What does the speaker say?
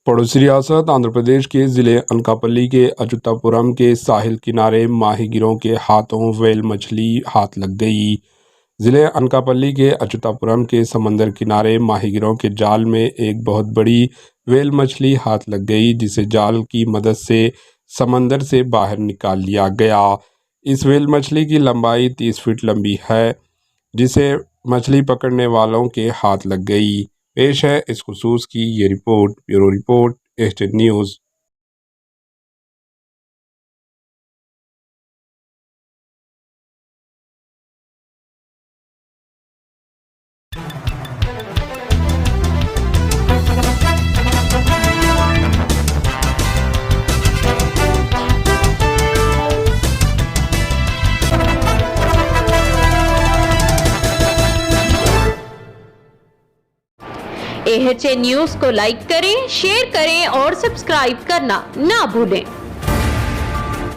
पड़ोसी रियासत आंध्र प्रदेश के ज़िले अनकापल्ली के अच्युतापुरम के साहिल किनारे माहीगीरों के हाथों व्हेल मछली हाथ लग गई। ज़िले अनकापल्ली के अच्युतापुरम के समंदर किनारे माहीगीरों के जाल में एक बहुत बड़ी व्हेल मछली हाथ लग गई, जिसे जाल की मदद से समंदर से बाहर निकाल लिया गया। इस व्हेल मछली की लंबाई 30 फीट लंबी है, जिसे मछली पकड़ने वालों के हाथ लग गई। पेश है इस खुसूस की ये report. Bureau report, estate news. AHA news को लाइक करें, शेयर करें और सब्सक्राइब करना ना भूलें।